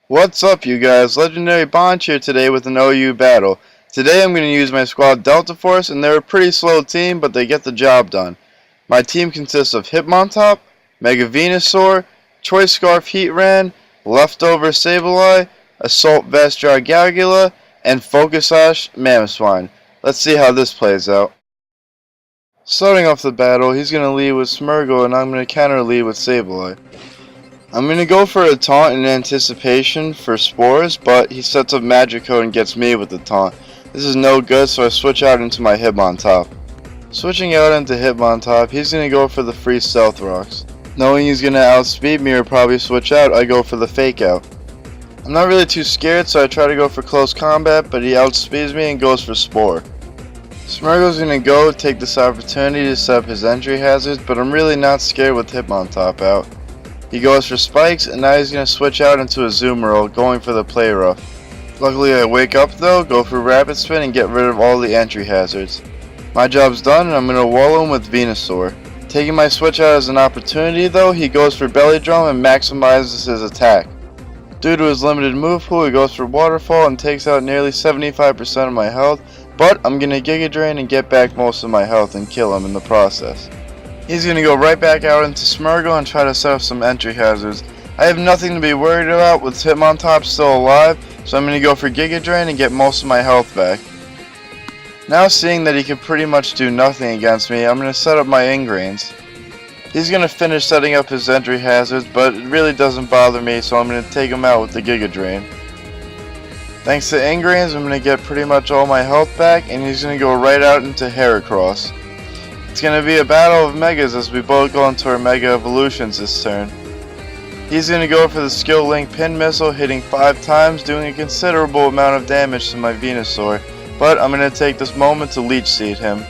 What's up, you guys? Legendary Bond here today with an OU battle. Today I'm going to use my squad Delta Force, and they're a pretty slow team, but they get the job done. My team consists of Hitmontop, Mega Venasaur, Choice Scarf Heatran, Leftover Sableye, Assault Vest Dragagula, and Focus Ash Mamoswine. Let's see how this plays out. Starting off the battle, he's going to lead with Smeargle, and I'm going to counter lead with Sableye. I'm going to go for a taunt in anticipation for Spores, but he sets up Magic Code and gets me with the taunt. This is no good, so I switch out into my Hitmontop. Switching out into Hitmontop, he's going to go for the free Stealth Rocks. Knowing he's going to outspeed me or probably switch out, I go for the Fake Out. I'm not really too scared, so I try to go for close combat, but he outspeeds me and goes for Spore. Smeargle's going to go take this opportunity to set up his entry hazards, but I'm really not scared with Hitmontop out. He goes for spikes, and now he's going to switch out into a Azumarill, going for the Play Rough. Luckily I wake up though, go for Rapid Spin, and get rid of all the entry hazards. My job's done, and I'm going to wall him with Venusaur. Taking my switch out as an opportunity though, he goes for Belly Drum and maximizes his attack. Due to his limited move pool, he goes for Waterfall and takes out nearly 75% of my health, but I'm going to Giga Drain and get back most of my health and kill him in the process. He's going to go right back out into Smeargle and try to set up some entry hazards. I have nothing to be worried about with Hitmontop still alive, so I'm going to go for Giga Drain and get most of my health back. Now seeing that he can pretty much do nothing against me, I'm going to set up my Ingrains. He's going to finish setting up his entry hazards, but it really doesn't bother me, so I'm going to take him out with the Giga Drain. Thanks to Ingrains, I'm going to get pretty much all my health back, and he's going to go right out into Heracross. It's going to be a battle of Megas as we both go into our Mega Evolutions this turn. He's going to go for the Skill Link Pin Missile, hitting 5 times, doing a considerable amount of damage to my Venusaur, but I'm going to take this moment to Leech Seed him.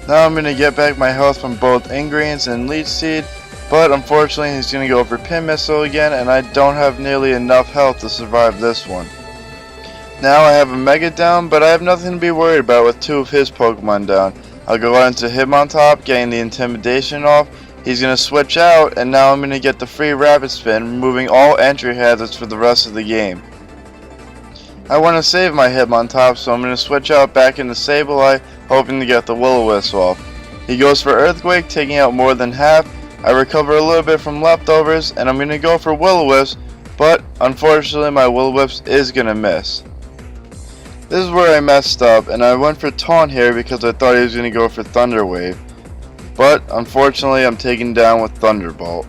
Now I'm going to get back my health from both Ingrains and Leech Seed, but unfortunately he's going to go for Pin Missile again, and I don't have nearly enough health to survive this one. Now I have a Mega down, but I have nothing to be worried about with 2 of his Pokemon down. I'll go out into Hitmontop, getting the Intimidation off. He's going to switch out, and now I'm going to get the free Rapid Spin, removing all entry hazards for the rest of the game. I want to save my Hitmontop, so I'm going to switch out back into Sableye, hoping to get the Will-O-Wisp off. He goes for Earthquake, taking out more than half. I recover a little bit from leftovers, and I'm going to go for Will-O-Wisp, but unfortunately my Will-O-Wisp is going to miss. This is where I messed up, and I went for Taunt here because I thought he was going to go for Thunder Wave. But unfortunately I'm taken down with Thunderbolt.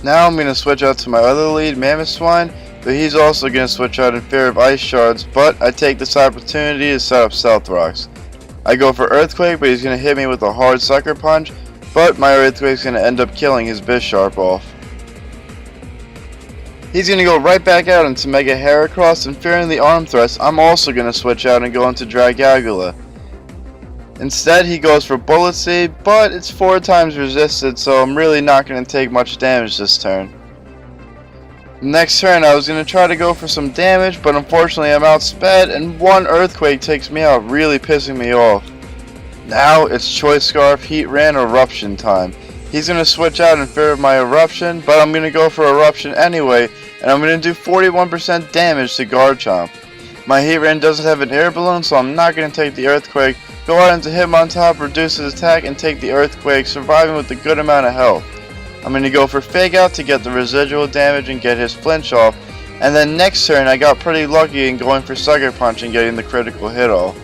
Now I'm going to switch out to my other lead, Mamoswine, but he's also going to switch out in fear of Ice Shards, but I take this opportunity to set up Stealth Rocks. I go for Earthquake, but he's going to hit me with a hard Sucker Punch, but my Earthquake's going to end up killing his Bisharp off. He's going to go right back out into Mega Heracross, and fearing the arm thrust, I'm also going to switch out and go into Dragagula. Instead, he goes for Bullet Seed, but it's 4 times resisted, so I'm really not going to take much damage this turn. Next turn, I was going to try to go for some damage, but unfortunately I'm outsped, and 1 Earthquake takes me out, really pissing me off. Now it's Choice Scarf, Heatran, Eruption time. He's going to switch out in fear of my Eruption, but I'm going to go for Eruption anyway, and I'm going to do 41% damage to Garchomp. My Heatran doesn't have an Air Balloon, so I'm not going to take the Earthquake, go out into Hitmontop, reduce his attack, and take the Earthquake, surviving with a good amount of health. I'm going to go for Fake Out to get the residual damage and get his flinch off, and then next turn I got pretty lucky in going for Sucker Punch and getting the critical hit off.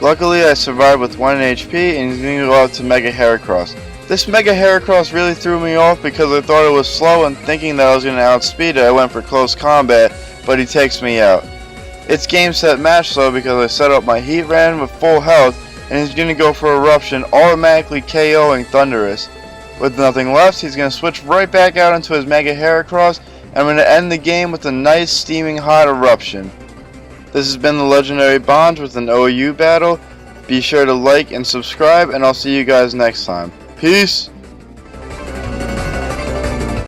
Luckily I survived with 1 HP, and he's going to go out to Mega Heracross. This Mega Heracross really threw me off because I thought it was slow, and thinking that I was going to outspeed it, I went for close combat, but he takes me out. It's game set match though because I set up my Heatran with full health, and he's going to go for Eruption, automatically KOing Thundurus. With nothing left, he's going to switch right back out into his Mega Heracross, and I'm going to end the game with a nice steaming hot Eruption. This has been the Legendary Bonds with an OU battle. Be sure to like and subscribe, and I'll see you guys next time. Peace!